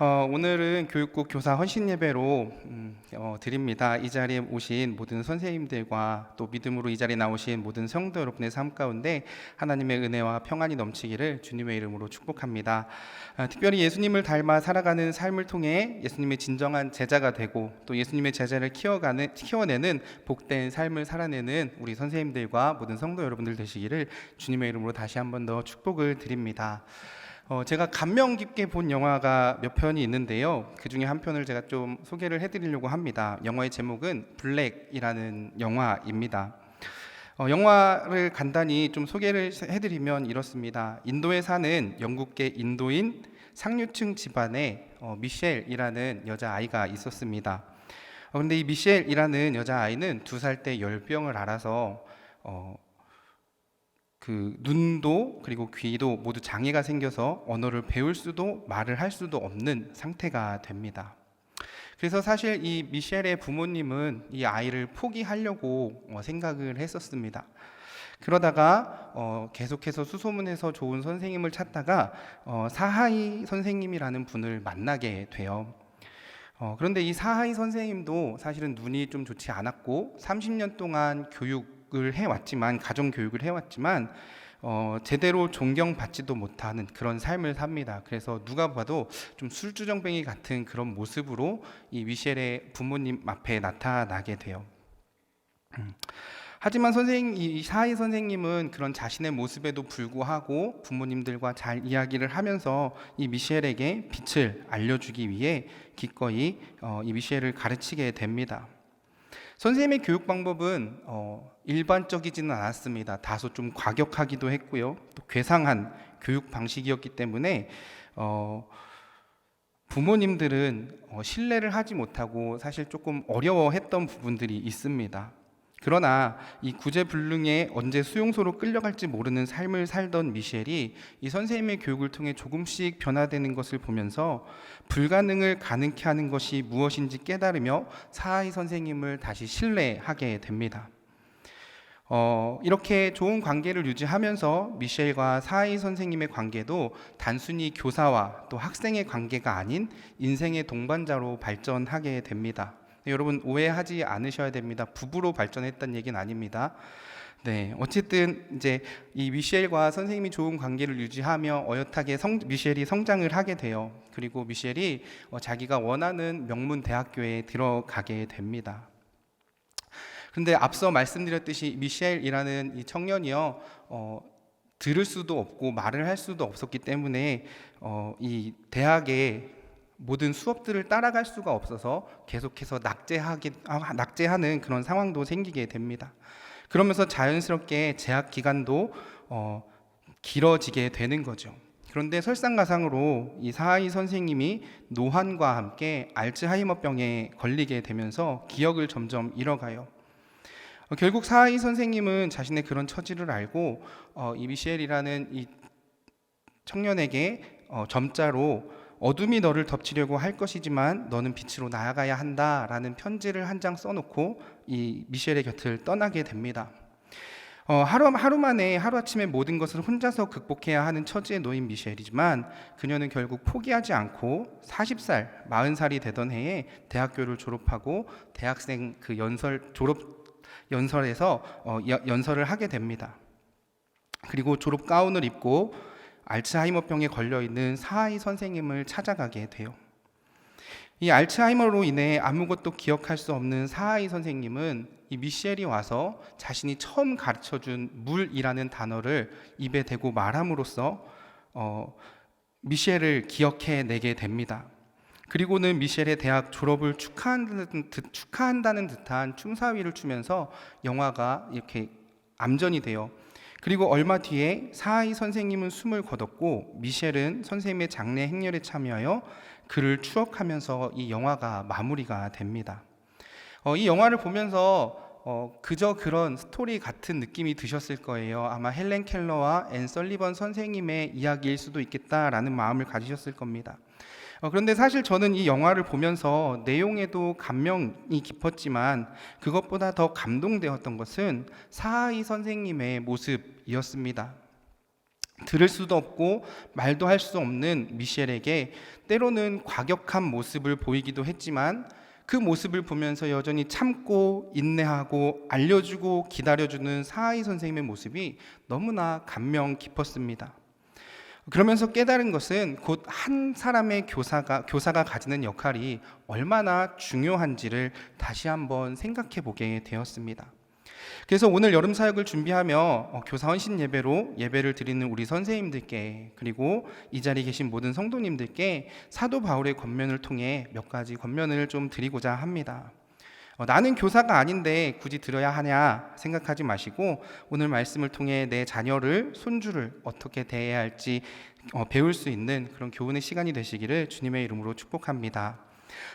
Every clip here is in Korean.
오늘은 교육국 교사 헌신 예배로 드립니다. 이 자리에 오신 모든 선생님들과 또 믿음으로 이 자리에 나오신 모든 성도 여러분의 삶 가운데 하나님의 은혜와 평안이 넘치기를 주님의 이름으로 축복합니다. 특별히 예수님을 닮아 살아가는 삶을 통해 예수님의 진정한 제자가 되고 또 예수님의 제자를 키워내는 복된 삶을 살아내는 우리 선생님들과 모든 성도 여러분들 되시기를 주님의 이름으로 다시 한 번 더 축복을 드립니다. 제가 감명 깊게 본 영화가 몇 편이 있는데요. 그 중에 한 편을 제가 좀 소개를 해드리려고 합니다. 영화의 제목은 블랙이라는 영화입니다. 영화를 간단히 좀 소개를 해드리면 이렇습니다. 인도에 사는 영국계 인도인 상류층 집안에 미셸이라는 여자아이가 있었습니다. 그런데 이 미셸이라는 여자아이는 2살 때 열병을 앓아서 그 눈도 그리고 귀도 모두 장애가 생겨서 언어를 배울 수도 말을 할 수도 없는 상태가 됩니다. 그래서 사실 이 미셸의 부모님은 이 아이를 포기하려고 생각을 했었습니다. 그러다가 계속해서 수소문해서 좋은 선생님을 찾다가 사하이 선생님이라는 분을 만나게 돼요. 그런데 이 사하이 선생님도 사실은 눈이 좀 좋지 않았고 30년 동안 교육을 해왔지만 가정교육을 해왔지만 제대로 존경받지도 못하는 그런 삶을 삽니다. 그래서 누가 봐도 좀 술주정뱅이 같은 그런 모습으로 이 미셸의 부모님 앞에 나타나게 돼요. 하지만 이 사하이 선생님은 그런 자신의 모습에도 불구하고 부모님들과 잘 이야기를 하면서 이 미셸에게 빛을 알려주기 위해 기꺼이 이 미셸을 가르치게 됩니다. 선생님의 교육 방법은 일반적이지는 않았습니다. 다소 좀 과격하기도 했고요. 또 괴상한 교육 방식이었기 때문에 부모님들은 신뢰를 하지 못하고 사실 조금 어려워했던 부분들이 있습니다. 그러나 이 구제불능에 언제 수용소로 끌려갈지 모르는 삶을 살던 미셸이 이 선생님의 교육을 통해 조금씩 변화되는 것을 보면서 불가능을 가능케 하는 것이 무엇인지 깨달으며 사하이 선생님을 다시 신뢰하게 됩니다. 이렇게 좋은 관계를 유지하면서 미셸과 사하이 선생님의 관계도 단순히 교사와 또 학생의 관계가 아닌 인생의 동반자로 발전하게 됩니다. 여러분 오해하지 않으셔야 됩니다. 부부로 발전했다는 얘기는 아닙니다. 네, 어쨌든 이제 이 미셸과 선생님이 좋은 관계를 유지하며 어엿하게 미셸이 성장을 하게 돼요. 그리고 미셸이 자기가 원하는 명문 대학교에 들어가게 됩니다. 그런데 앞서 말씀드렸듯이 미셸이라는 이 청년이요, 들을 수도 없고 말을 할 수도 없었기 때문에 이 대학에 모든 수업들을 따라갈 수가 없어서 계속해서 낙제하는 그런 상황도 생기게 됩니다. 그러면서 자연스럽게 재학 기간도 길어지게 되는 거죠. 그런데 설상가상으로 이 사하이 선생님이 노환과 함께 알츠하이머병에 걸리게 되면서 기억을 점점 잃어가요. 결국 사하이 선생님은 자신의 그런 처지를 알고 이 미셸이라는 이 청년에게 점자로 어둠이 너를 덮치려고 할 것이지만 너는 빛으로 나아가야 한다라는 편지를 한 장 써놓고 이 미셸의 곁을 떠나게 됩니다. 하루아침에 모든 것을 혼자서 극복해야 하는 처지에 놓인 미셸이지만 그녀는 결국 포기하지 않고 40살이 되던 해에 대학교를 졸업하고 대학생 그 연설에서 연설을 하게 됩니다. 그리고 졸업 가운을 입고 알츠하이머병에 걸려있는 사하이 선생님을 찾아가게 돼요. 이 알츠하이머로 인해 아무것도 기억할 수 없는 사하이 선생님은 이 미셸이 와서 자신이 처음 가르쳐준 물이라는 단어를 입에 대고 말함으로써 미셸을 기억해내게 됩니다. 그리고는 미셸의 대학 졸업을 축하한다는 듯한 춤사위를 추면서 영화가 이렇게 암전이 돼요. 그리고 얼마 뒤에 사하이 선생님은 숨을 거뒀고 미셸은 선생님의 장례 행렬에 참여하여 그를 추억하면서 이 영화가 마무리가 됩니다. 이 영화를 보면서 그저 그런 스토리 같은 느낌이 드셨을 거예요. 아마 헬렌 켈러와 앤 설리번 선생님의 이야기일 수도 있겠다라는 마음을 가지셨을 겁니다. 그런데 사실 저는 이 영화를 보면서 내용에도 감명이 깊었지만 그것보다 더 감동되었던 것은 사하이 선생님의 모습이었습니다. 들을 수도 없고 말도 할 수 없는 미셸에게 때로는 과격한 모습을 보이기도 했지만 그 모습을 보면서 여전히 참고 인내하고 알려주고 기다려주는 사하이 선생님의 모습이 너무나 감명 깊었습니다. 그러면서 깨달은 것은 곧 한 사람의 교사가 가지는 역할이 얼마나 중요한지를 다시 한번 생각해 보게 되었습니다. 그래서 오늘 여름 사역을 준비하며 교사 헌신 예배로 예배를 드리는 우리 선생님들께, 그리고 이 자리에 계신 모든 성도님들께 사도 바울의 권면을 통해 몇 가지 권면을 좀 드리고자 합니다. 나는 교사가 아닌데 굳이 들어야 하냐 생각하지 마시고 오늘 말씀을 통해 내 자녀를, 손주를 어떻게 대해야 할지 배울 수 있는 그런 교훈의 시간이 되시기를 주님의 이름으로 축복합니다.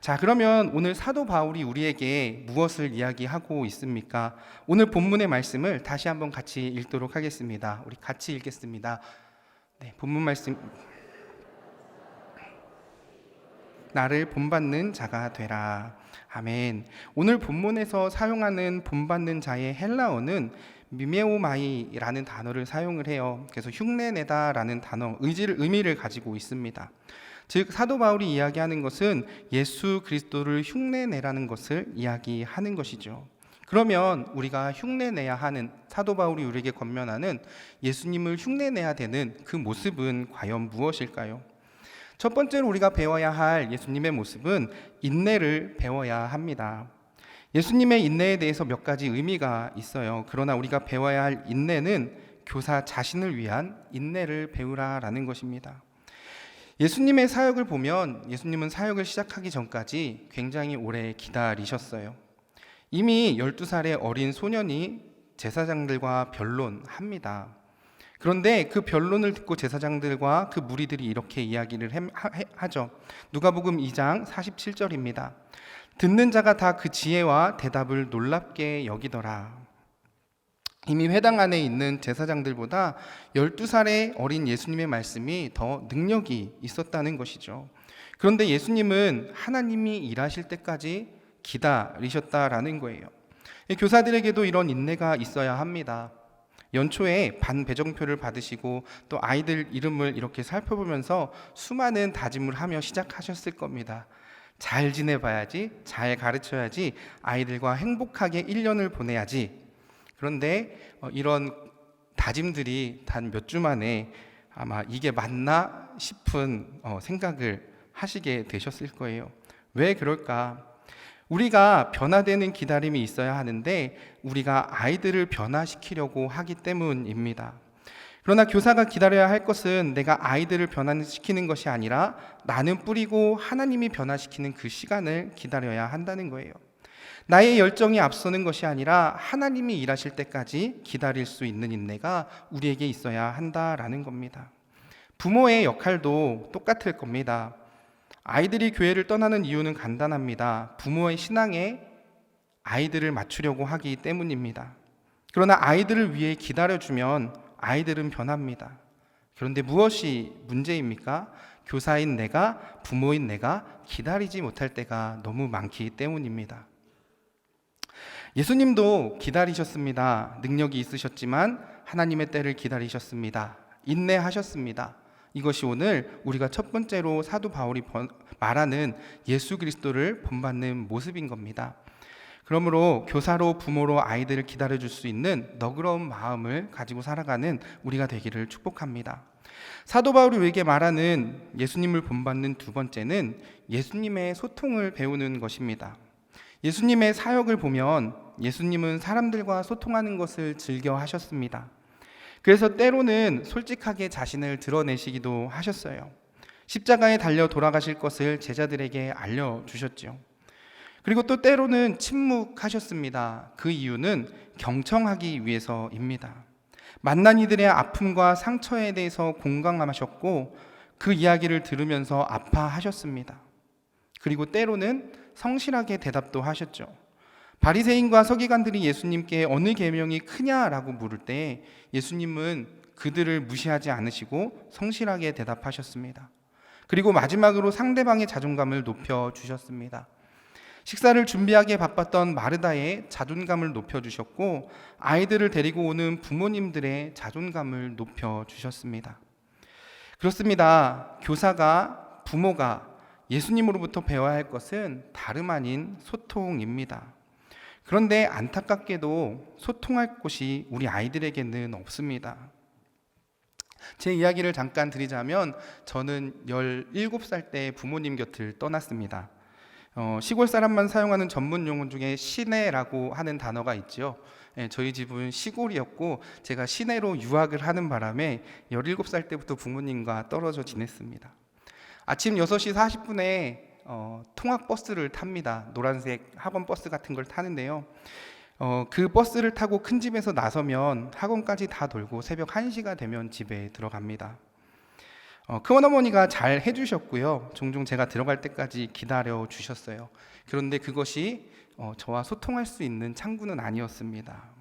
자, 그러면 오늘 사도 바울이 우리에게 무엇을 이야기하고 있습니까? 오늘 본문의 말씀을 다시 한번 같이 읽도록 하겠습니다. 우리 같이 읽겠습니다. 네, 본문 말씀. 나를 본받는 자가 되라. 아멘. 오늘 본문에서 사용하는 본받는 자의 헬라어는 미메오마이라는 단어를 사용을 해요. 그래서 흉내내다라는 단어, 의미를 가지고 있습니다. 즉 사도 바울이 이야기하는 것은 예수 그리스도를 흉내내라는 것을 이야기하는 것이죠. 그러면 우리가 흉내내야 하는, 사도 바울이 우리에게 권면하는 예수님을 흉내내야 되는 그 모습은 과연 무엇일까요? 첫 번째로 우리가 배워야 할 예수님의 모습은 인내를 배워야 합니다. 예수님의 인내에 대해서 몇 가지 의미가 있어요. 그러나 우리가 배워야 할 인내는 교사 자신을 위한 인내를 배우라라는 것입니다. 예수님의 사역을 보면 예수님은 사역을 시작하기 전까지 굉장히 오래 기다리셨어요. 이미 12살의 어린 소년이 제사장들과 변론합니다. 그런데 그 변론을 듣고 제사장들과 그 무리들이 이렇게 이야기를 하죠. 누가복음 2장 47절입니다. 듣는 자가 다 그 지혜와 대답을 놀랍게 여기더라. 이미 회당 안에 있는 제사장들보다 12살의 어린 예수님의 말씀이 더 능력이 있었다는 것이죠. 그런데 예수님은 하나님이 일하실 때까지 기다리셨다라는 거예요. 교사들에게도 이런 인내가 있어야 합니다. 연초에 반배정표를 받으시고 또 아이들 이름을 이렇게 살펴보면서 수많은 다짐을 하며 시작하셨을 겁니다. 잘 지내봐야지, 잘 가르쳐야지, 아이들과 행복하게 1년을 보내야지. 그런데 이런 다짐들이 단 몇 주 만에 아마 이게 맞나 싶은 생각을 하시게 되셨을 거예요. 왜 그럴까? 우리가 변화되는 기다림이 있어야 하는데 우리가 아이들을 변화시키려고 하기 때문입니다. 그러나 교사가 기다려야 할 것은 내가 아이들을 변화시키는 것이 아니라 나는 뿌리고 하나님이 변화시키는 그 시간을 기다려야 한다는 거예요. 나의 열정이 앞서는 것이 아니라 하나님이 일하실 때까지 기다릴 수 있는 인내가 우리에게 있어야 한다라는 겁니다. 부모의 역할도 똑같을 겁니다. 아이들이 교회를 떠나는 이유는 간단합니다. 부모의 신앙에 아이들을 맞추려고 하기 때문입니다. 그러나 아이들을 위해 기다려주면 아이들은 변합니다. 그런데 무엇이 문제입니까? 교사인 내가, 부모인 내가 기다리지 못할 때가 너무 많기 때문입니다. 예수님도 기다리셨습니다. 능력이 있으셨지만 하나님의 때를 기다리셨습니다. 인내하셨습니다. 이것이 오늘 우리가 첫 번째로 사도 바울이 말하는 예수 그리스도를 본받는 모습인 겁니다. 그러므로 교사로 부모로 아이들을 기다려줄 수 있는 너그러운 마음을 가지고 살아가는 우리가 되기를 축복합니다. 사도 바울이 우리에게 말하는 예수님을 본받는 두 번째는 예수님의 소통을 배우는 것입니다. 예수님의 사역을 보면 예수님은 사람들과 소통하는 것을 즐겨 하셨습니다. 그래서 때로는 솔직하게 자신을 드러내시기도 하셨어요. 십자가에 달려 돌아가실 것을 제자들에게 알려주셨죠. 그리고 또 때로는 침묵하셨습니다. 그 이유는 경청하기 위해서입니다. 만난 이들의 아픔과 상처에 대해서 공감하셨고 그 이야기를 들으면서 아파하셨습니다. 그리고 때로는 성실하게 대답도 하셨죠. 바리새인과 서기관들이 예수님께 어느 계명이 크냐라고 물을 때 예수님은 그들을 무시하지 않으시고 성실하게 대답하셨습니다. 그리고 마지막으로 상대방의 자존감을 높여주셨습니다. 식사를 준비하기에 바빴던 마르다의 자존감을 높여주셨고 아이들을 데리고 오는 부모님들의 자존감을 높여주셨습니다. 그렇습니다. 교사가, 부모가 예수님으로부터 배워야 할 것은 다름 아닌 소통입니다. 그런데 안타깝게도 소통할 곳이 우리 아이들에게는 없습니다. 제 이야기를 잠깐 드리자면 저는 17살 때 부모님 곁을 떠났습니다. 시골 사람만 사용하는 전문 용어 중에 시내라고 하는 단어가 있죠. 저희 집은 시골이었고 제가 시내로 유학을 하는 바람에 17살 때부터 부모님과 떨어져 지냈습니다. 아침 6시 40분에 통학버스를 탑니다. 노란색 학원 버스 같은 걸 타는데요. 그 버스를 타고 큰 집에서 나서면 학원까지 다 돌고 새벽 1시가 되면 집에 들어갑니다. 큰어머니가 잘 해주셨고요. 종종 제가 들어갈 때까지 기다려 주셨어요. 그런데 그것이 저와 소통할 수 있는 창구는 아니었습니다.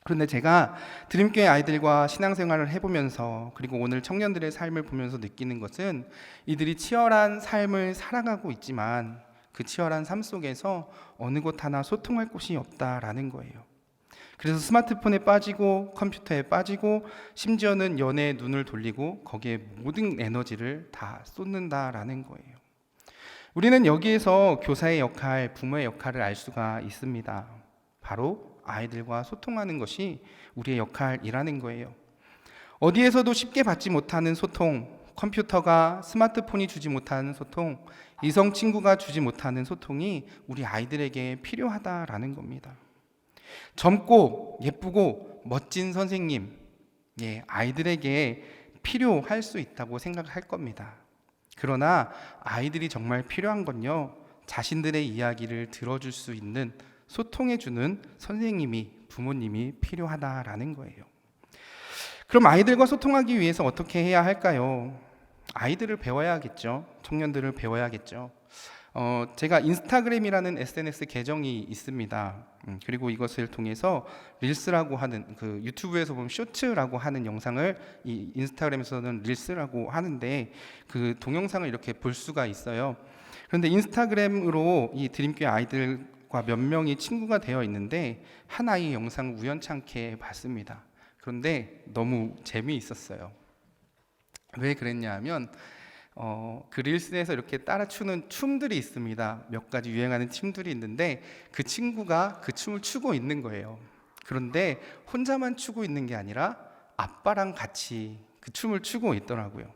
그런데 제가 드림교회 아이들과 신앙생활을 해보면서 그리고 오늘 청년들의 삶을 보면서 느끼는 것은 이들이 치열한 삶을 살아가고 있지만 그 치열한 삶 속에서 어느 곳 하나 소통할 곳이 없다라는 거예요. 그래서 스마트폰에 빠지고 컴퓨터에 빠지고 심지어는 연애에 눈을 돌리고 거기에 모든 에너지를 다 쏟는다라는 거예요. 우리는 여기에서 교사의 역할, 부모의 역할을 알 수가 있습니다. 바로 아이들과 소통하는 것이 우리의 역할이라는 거예요. 어디에서도 쉽게 받지 못하는 소통, 컴퓨터가, 스마트폰이 주지 못하는 소통, 이성 친구가 주지 못하는 소통이 우리 아이들에게 필요하다라는 겁니다. 젊고 예쁘고 멋진 선생님, 아이들에게 필요할 수 있다고 생각할 겁니다. 그러나 아이들이 정말 필요한 건요, 자신들의 이야기를 들어줄 수 있는 소통해주는 선생님이, 부모님이 필요하다라는 거예요. 그럼 아이들과 소통하기 위해서 어떻게 해야 할까요? 아이들을 배워야겠죠. 청년들을 배워야겠죠. 제가 인스타그램이라는 SNS 계정이 있습니다. 그리고 이것을 통해서 릴스라고 하는, 그 유튜브에서 보면 쇼츠라고 하는 영상을 이 인스타그램에서는 릴스라고 하는데 그 동영상을 이렇게 볼 수가 있어요. 그런데 인스타그램으로 이 드림교회 아이들과 몇 명이 친구가 되어 있는데 한 아이 영상을 우연찮게 봤습니다. 그런데 너무 재미있었어요. 왜 그랬냐 하면 그 릴스에서 이렇게 따라 추는 춤들이 있습니다. 몇 가지 유행하는 춤들이 있는데 그 친구가 그 춤을 추고 있는 거예요. 그런데 혼자만 추고 있는 게 아니라 아빠랑 같이 그 춤을 추고 있더라고요.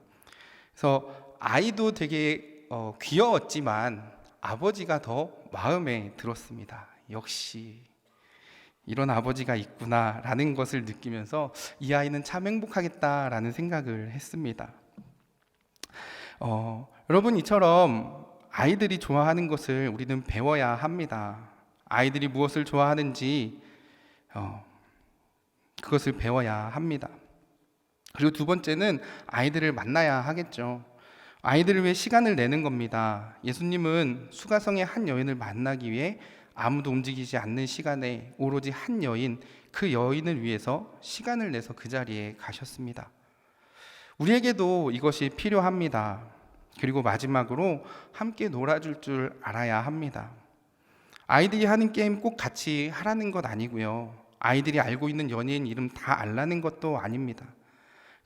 그래서 아이도 되게 귀여웠지만 아버지가 더 마음에 들었습니다. 역시 이런 아버지가 있구나라는 것을 느끼면서 이 아이는 참 행복하겠다라는 생각을 했습니다. 여러분, 이처럼 아이들이 좋아하는 것을 우리는 배워야 합니다. 아이들이 무엇을 좋아하는지 그것을 배워야 합니다. 그리고 두 번째는 아이들을 만나야 하겠죠. 아이들을 위해 시간을 내는 겁니다. 예수님은 수가성의 한 여인을 만나기 위해 아무도 움직이지 않는 시간에 오로지 한 여인, 그 여인을 위해서 시간을 내서 그 자리에 가셨습니다. 우리에게도 이것이 필요합니다. 그리고 마지막으로 함께 놀아줄 줄 알아야 합니다. 아이들이 하는 게임 꼭 같이 하라는 것 아니고요. 아이들이 알고 있는 연예인 이름 다 알라는 것도 아닙니다.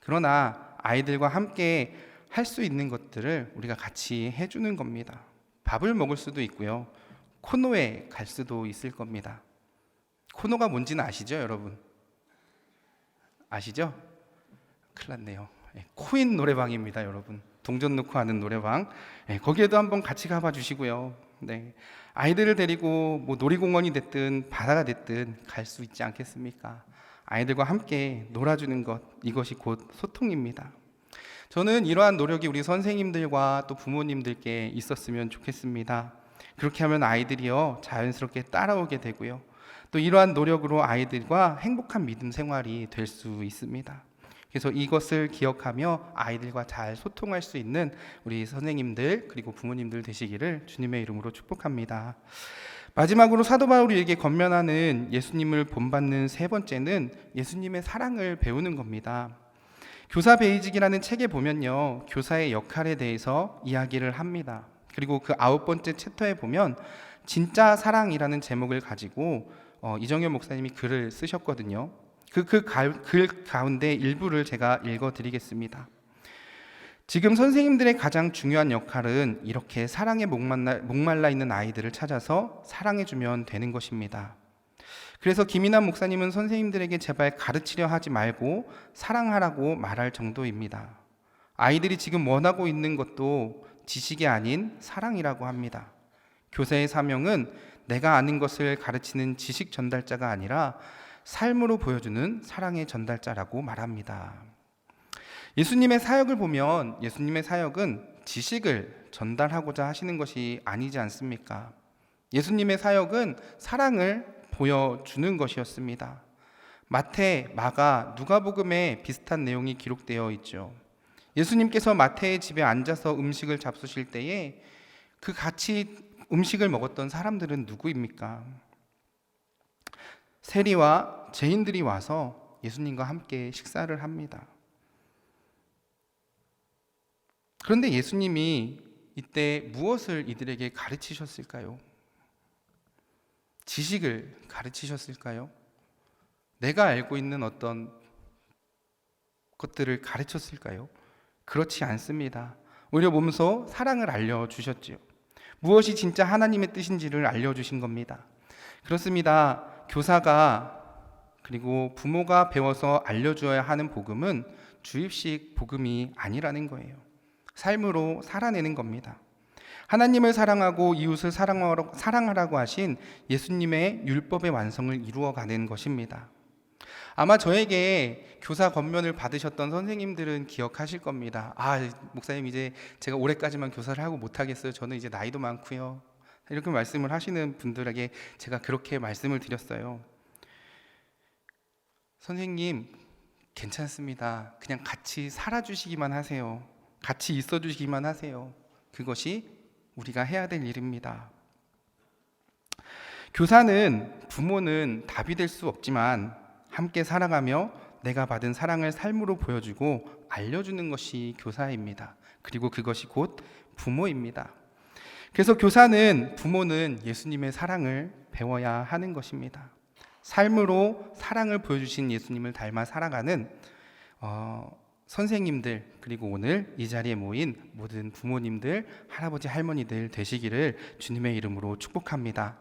그러나 아이들과 함께 할 수 있는 것들을 우리가 같이 해주는 겁니다. 밥을 먹을 수도 있고요. 코노에 갈 수도 있을 겁니다. 코노가 뭔지는 아시죠, 여러분? 아시죠? 큰일 났네요. 코인 노래방입니다, 여러분. 동전 넣고 하는 노래방. 거기에도 한번 같이 가봐 주시고요. 아이들을 데리고 뭐 놀이공원이 됐든 바다가 됐든 갈 수 있지 않겠습니까? 아이들과 함께 놀아주는 것, 이것이 곧 소통입니다. 저는 이러한 노력이 우리 선생님들과 또 부모님들께 있었으면 좋겠습니다. 그렇게 하면 아이들이요 자연스럽게 따라오게 되고요. 또 이러한 노력으로 아이들과 행복한 믿음 생활이 될 수 있습니다. 그래서 이것을 기억하며 아이들과 잘 소통할 수 있는 우리 선생님들 그리고 부모님들 되시기를 주님의 이름으로 축복합니다. 마지막으로 사도 바울이 이렇게 권면하는 예수님을 본받는 세 번째는 예수님의 사랑을 배우는 겁니다. 교사 베이직이라는 책에 보면요, 교사의 역할에 대해서 이야기를 합니다. 그리고 그 9번째 챕터에 보면 진짜 사랑이라는 제목을 가지고 이정현 목사님이 글을 쓰셨거든요. 글 가운데 일부를 제가 읽어드리겠습니다. 지금 선생님들의 가장 중요한 역할은 이렇게 사랑에 목말라 있는 아이들을 찾아서 사랑해주면 되는 것입니다. 그래서 김인환 목사님은 선생님들에게 제발 가르치려 하지 말고 사랑하라고 말할 정도입니다. 아이들이 지금 원하고 있는 것도 지식이 아닌 사랑이라고 합니다. 교사의 사명은 내가 아는 것을 가르치는 지식 전달자가 아니라 삶으로 보여주는 사랑의 전달자라고 말합니다. 예수님의 사역을 보면 예수님의 사역은 지식을 전달하고자 하시는 것이 아니지 않습니까? 예수님의 사역은 사랑을 보여주는 것이었습니다. 마태, 마가, 누가복음에 비슷한 내용이 기록되어 있죠. 예수님께서 마태의 집에 앉아서 음식을 잡수실 때에 그 같이 음식을 먹었던 사람들은 누구입니까? 세리와 죄인들이 와서 예수님과 함께 식사를 합니다. 그런데 예수님이 이때 무엇을 이들에게 가르치셨을까요? 지식을 가르치셨을까요? 내가 알고 있는 어떤 것들을 가르쳤을까요? 그렇지 않습니다. 오히려 몸소 사랑을 알려주셨지요. 무엇이 진짜 하나님의 뜻인지를 알려주신 겁니다. 그렇습니다. 교사가 그리고 부모가 배워서 알려주어야 하는 복음은 주입식 복음이 아니라는 거예요. 삶으로 살아내는 겁니다. 하나님을 사랑하고 이웃을 사랑하라고 하신 예수님의 율법의 완성을 이루어가는 것입니다. 아마 저에게 교사 권면을 받으셨던 선생님들은 기억하실 겁니다. 목사님 이제 제가 올해까지만 교사를 하고 못하겠어요. 저는 이제 나이도 많고요. 이렇게 말씀을 하시는 분들에게 제가 그렇게 말씀을 드렸어요. 선생님 괜찮습니다. 그냥 같이 살아주시기만 하세요. 같이 있어주시기만 하세요. 그것이 우리가 해야 될 일입니다. 교사는, 부모는 답이 될 수 없지만 함께 살아가며 내가 받은 사랑을 삶으로 보여주고 알려주는 것이 교사입니다. 그리고 그것이 곧 부모입니다. 그래서 교사는, 부모는 예수님의 사랑을 배워야 하는 것입니다. 삶으로 사랑을 보여주신 예수님을 닮아 살아가는 선생님들, 그리고 오늘 이 자리에 모인 모든 부모님들, 할아버지, 할머니들 되시기를 주님의 이름으로 축복합니다.